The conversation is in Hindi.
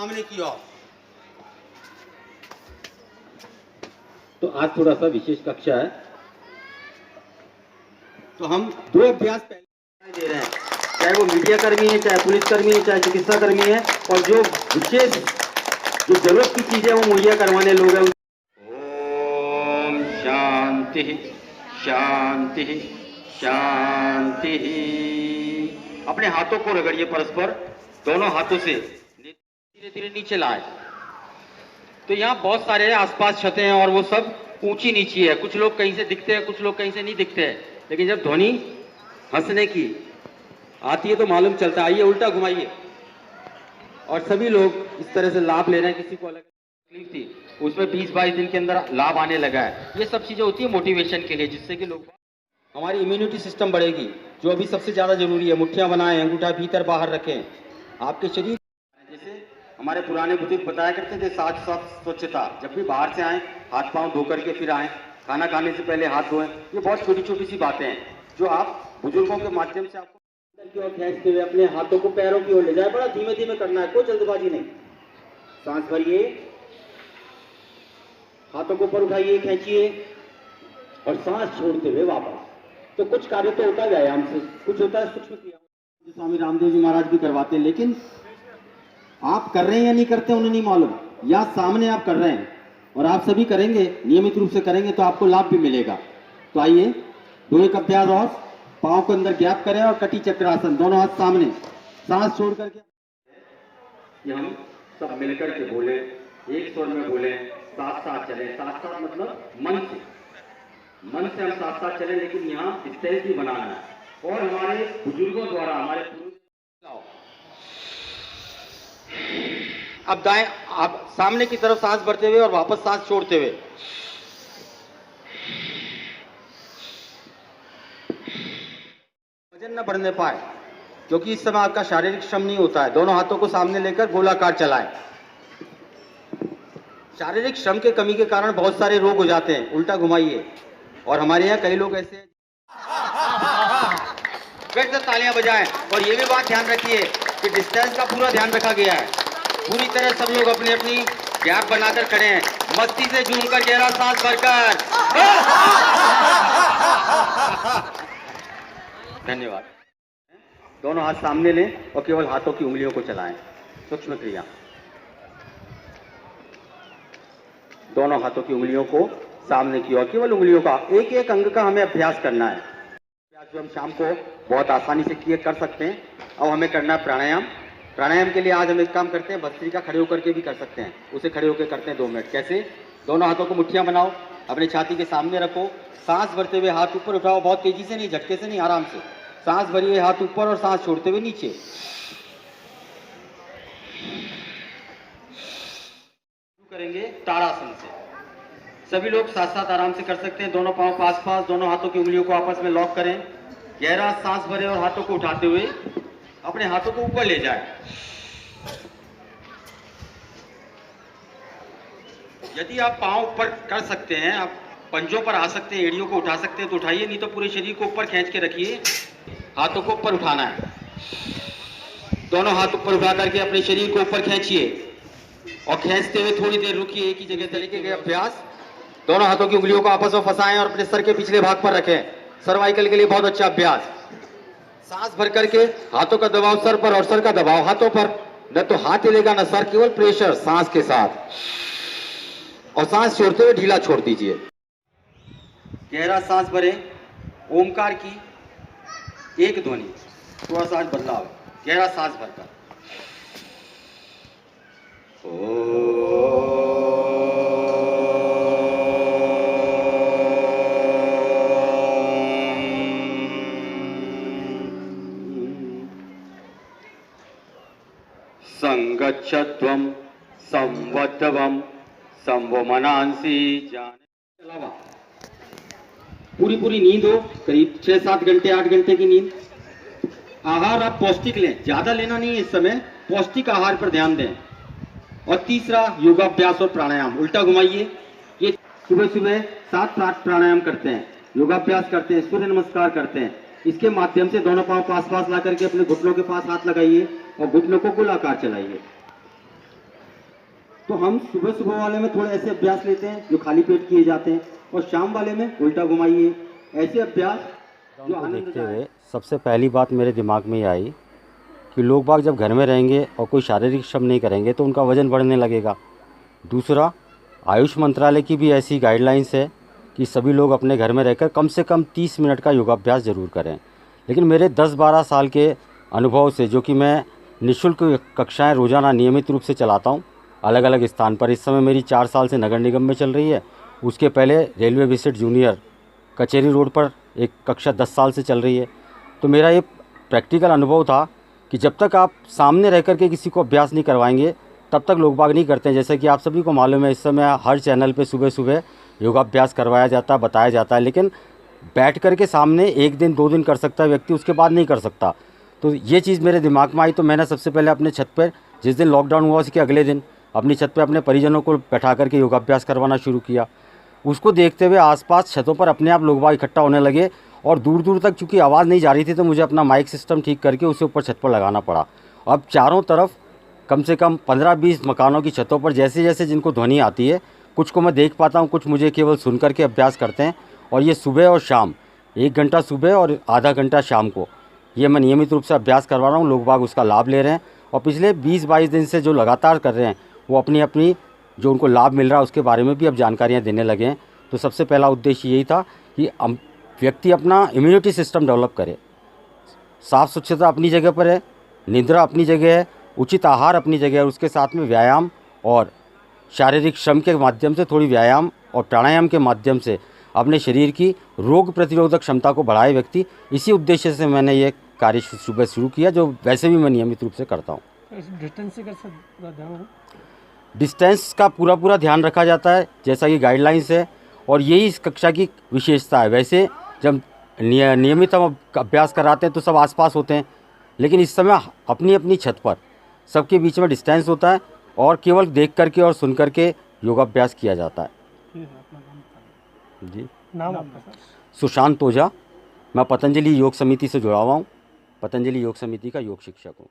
सामने की ओर। तो आज थोड़ा सा विशेष कक्षा है, तो हम दो अभ्यास पहले दे रहे हैं, चाहे वो मीडिया कर्मी है, चाहे पुलिस कर्मी है, चाहे चिकित्सा कर्मी है, और जो विशेष जो जरूरत की चीजें वो मुहैया करवाने लोग हैं। ओम शांति शांति शांति। अपने हाथों को रगड़िए परस्पर, दोनों हाथों से धीरे धीरे नीचे लाए। तो यहाँ बहुत सारे आसपास छतें हैं और वो सब ऊंची नीची है, कुछ लोग कहीं से दिखते हैं, कुछ लोग कहीं से नहीं दिखते हैं, लेकिन जब ध्वनि हंसने की आती है तो मालूम चलता है। आइए उल्टा घुमाइए, और सभी लोग इस तरह से लाभ ले रहे हैं। किसी को अलग तकलीफ थी, उसमें 20-22 दिन के अंदर लाभ आने लगा है। ये सब चीजें होती है मोटिवेशन के लिए, जिससे कि लोग, हमारी इम्यूनिटी सिस्टम बढ़ेगी, जो अभी सबसे ज्यादा जरूरी है। मुट्ठियां बनाएं, अंगूठा भीतर बाहर रखें, आपके शरीर, जैसे हमारे पुराने बुजुर्ग बताया करते थे, साथ साथ स्वच्छता। जब भी बाहर से आए हाथ पांव धो करके फिर आए, खाना खाने से पहले हाथ धोएं। ये बहुत छोटी छोटी सी बातें हैं जो आप बुजुर्गों के माध्यम से आपको अंदर की ओर खींचते हुए अपने हाथों को पैरों की ओर ले जाए। बड़ा धीमे धीमे करना है, कोई जल्दबाजी नहीं। सांस भरिए, हाथों को ऊपर उठाइए, खींचिए, और सांस छोड़ते हुए वापस। तो कुछ कार्य तो होता है व्यायाम से, कुछ होता है सूक्ष्म क्रिया, जो स्वामी रामदेव जी महाराज भी करवाते हैं, लेकिन आप कर रहे हैं या नहीं करते उन्हें नहीं मालूम, या सामने आप कर रहे हैं और आप सभी करेंगे, नियमित रूप से करेंगे तो आपको लाभ भी मिलेगा। तो आइए दो एक अभ्यास और, पांव को अंदर गैप करें और कटी चक्रासन, दोनों हाथ सामने, सांस छोड़ करके। ये हम सब मिलकर के बोले, एक स्वर में बोले, साथ साथ चले। साथ साथ मतलब मन से हम साथ साथ चले, लेकिन यहाँ स्टेज भी बनाना है। और हमारे बुजुर्गों द्वारा, हमारे अब दाएं, आप सामने की तरफ सांस भरते हुए और वापस सांस छोड़ते हुए। वजन न बढ़ने पाए, क्योंकि इस समय आपका शारीरिक श्रम नहीं होता है। दोनों हाथों को सामने लेकर गोलाकार चलाएं। शारीरिक श्रम के कमी के कारण बहुत सारे रोग हो जाते हैं। उल्टा घुमाइए, और हमारे यहाँ कई लोग ऐसे फिर से तालियां बजाएं। और ये भी बात ध्यान रखिए कि डिस्टेंस का पूरा ध्यान रखा गया है। पूरी तरह सब लोग अपनी अपनी गैप बनाकर खड़े हैं, मस्ती से झूमकर गहरा सांस भरकर। धन्यवाद। दोनों हाथ सामने लें और केवल हाथों की उंगलियों को चलाएं। सूक्ष्म क्रिया, दोनों हाथों की उंगलियों को सामने की ओर, केवल उंगलियों का, एक एक अंग का हमें अभ्यास करना है। अभ्यास जो हम शाम को बहुत आसानी से कर सकते हैं। अब हमें करना है प्राणायाम। प्राणायाम के लिए आज हम एक काम करते हैं, भस्त्रिका खड़े होकर के भी कर सकते हैं। उसे खड़े होकर करते हैं 2 मिनट। कैसे? दोनों हाथों को मुट्ठियां बनाओ, अपने छाती के सामने रखो, सांस भरते हुए हाथ ऊपर उठाओ, बहुत तेजी से नहीं, झटके से नहीं, आराम से। सांस भरिए, हाथ ऊपर, और सांस छोड़ते हुए नीचे। शुरू करेंगे ताड़ासन से। सभी लोग साथ साथ आराम से कर सकते हैं। दोनों पांव पास पास, दोनों हाथों की उंगलियों को आपस में लॉक करें। गहरा सांस भरें और हाथों को उठाते हुए अपने हाथों को ऊपर ले जाएं। यदि आप पांव ऊपर कर सकते हैं, आप पंजों पर आ सकते हैं, एड़ियों को उठा सकते हैं तो उठाइए, नहीं तो पूरे शरीर को ऊपर खींच के रखिए। हाथों को ऊपर उठाना है। दोनों हाथ ऊपर उठा करके अपने शरीर को ऊपर खींचिए, और खींचते हुए थोड़ी देर रुकिए। एक ही जगह तरीके के अभ्यास। दोनों हाथों की उंगलियों को आपस में फंसाएं और अपने सर के पिछले भाग पर रखें। सर्वाइकल के लिए बहुत अच्छा अभ्यास। सांस भर करके हाथों का दबाव सर पर और सर का दबाव हाथों पर। न तो हाथ हिलेगा न सर, केवल प्रेशर सांस के साथ। और सांस छोड़ते हुए ढीला छोड़ दीजिए। गहरा सांस भरें। ओमकार की एक ध्वनि, थोड़ा सा बदलाव, गहरा सांस भरकर। संगच्छत्वं संवत्तवं संवमनांसि जाने। पूरी नींद हो, करीब 6-7 घंटे 8 घंटे की नींद। आहार आप पौष्टिक लें, ज्यादा लेना नहीं है इस समय, पौष्टिक आहार पर ध्यान दें। और तीसरा योगाभ्यास और प्राणायाम। उल्टा घुमाइए। ये सुबह सुबह 7 प्राणायाम करते हैं, योगाभ्यास करते हैं, सूर्य नमस्कार करते हैं। इसके माध्यम से दोनों पांव पास पास ला करके अपने घुटनों के पास हाथ लगाइए और घुटनों को गोलाकार चलाइए। तो हम सुबह सुबह वाले में थोड़े ऐसे अभ्यास लेते हैं जो खाली पेट किए जाते हैं, और शाम वाले में उल्टा घुमाइए, ऐसे अभ्यास जो को देखते आनंददायक। हुए सबसे पहली बात मेरे दिमाग में ये आई कि लोग बाग जब घर में रहेंगे और कोई शारीरिक श्रम नहीं करेंगे तो उनका वजन बढ़ने लगेगा। दूसरा, आयुष मंत्रालय की भी ऐसी गाइडलाइंस है कि सभी लोग अपने घर में रहकर कम से कम 30 मिनट का योगाभ्यास ज़रूर करें। लेकिन मेरे 10-12 साल के अनुभव से, जो कि मैं निःशुल्क कक्षाएं रोज़ाना नियमित रूप से चलाता हूं अलग अलग स्थान पर, इस समय मेरी 4 साल से नगर निगम में चल रही है। उसके पहले रेलवे विजिट जूनियर कचेरी रोड पर एक कक्षा 10 साल से चल रही है। तो मेरा ये प्रैक्टिकल अनुभव था कि जब तक आप सामने रह कर के किसी को अभ्यास नहीं करवाएंगे तब तक लोग बाग नहीं करते हैं। जैसे कि आप सभी को मालूम है, इस समय हर चैनल पे सुबह सुबह योगाभ्यास करवाया जाता है, बताया जाता है, लेकिन बैठ कर के सामने 1 दिन 2 दिन कर सकता है व्यक्ति, उसके बाद नहीं कर सकता। तो ये चीज़ मेरे दिमाग में आई, तो मैंने सबसे पहले अपने छत पर, जिस दिन लॉकडाउन हुआ उसके अगले दिन अपनी छत पर अपने परिजनों को बैठा करके योगाभ्यास करवाना शुरू किया। उसको देखते हुए आसपास छतों पर अपने आप लोग बाग इकट्ठा होने लगे, और दूर दूर तक चूँकि आवाज़ नहीं जा रही थी तो मुझे अपना माइक सिस्टम ठीक करके उसे ऊपर छत पर लगाना पड़ा। अब चारों तरफ कम से कम 15-20 मकानों की छतों पर जैसे जैसे जिनको ध्वनि आती है, कुछ को मैं देख पाता हूँ, कुछ मुझे केवल सुन करके अभ्यास करते हैं। और ये सुबह और शाम 1 घंटा सुबह और आधा घंटा शाम को ये मैं नियमित रूप से अभ्यास करवा रहा हूँ। लोग बाग उसका लाभ ले रहे हैं, और पिछले 20-22 दिन से जो लगातार कर रहे हैं वो अपनी अपनी जो उनको लाभ मिल रहा है उसके बारे में भी अब जानकारियाँ देने लगे हैं। तो सबसे पहला उद्देश्य यही था कि व्यक्ति अपना इम्यूनिटी सिस्टम डेवलप करे। साफ़ स्वच्छता अपनी जगह पर है, निद्रा अपनी जगह है, उचित आहार अपनी जगह है, उसके साथ में व्यायाम और शारीरिक श्रम के माध्यम से, थोड़ी व्यायाम और प्राणायाम के माध्यम से अपने शरीर की रोग प्रतिरोधक क्षमता को बढ़ाए व्यक्ति। इसी उद्देश्य से मैंने ये कार्य सुबह शुरू किया, जो वैसे भी मैं नियमित रूप से करता हूँ। डिस्टेंस से कैसे पूरा ध्यान? डिस्टेंस का पूरा ध्यान रखा जाता है जैसा कि गाइडलाइंस है, और यही इस कक्षा की विशेषता है। वैसे जब नियमित हम अभ्यास कराते हैं तो सब आसपास होते हैं, लेकिन इस समय अपनी अपनी छत पर सबके बीच में डिस्टेंस होता है, और केवल देख करके और सुन करके योगाभ्यास किया जाता है। ठीक है, अपना नाम बताइए। जी, नाम आपका सर? सुशांत ओझा। मैं पतंजलि योग समिति से जुड़ा हुआ हूँ, पतंजलि योग समिति का योग शिक्षक हूँ।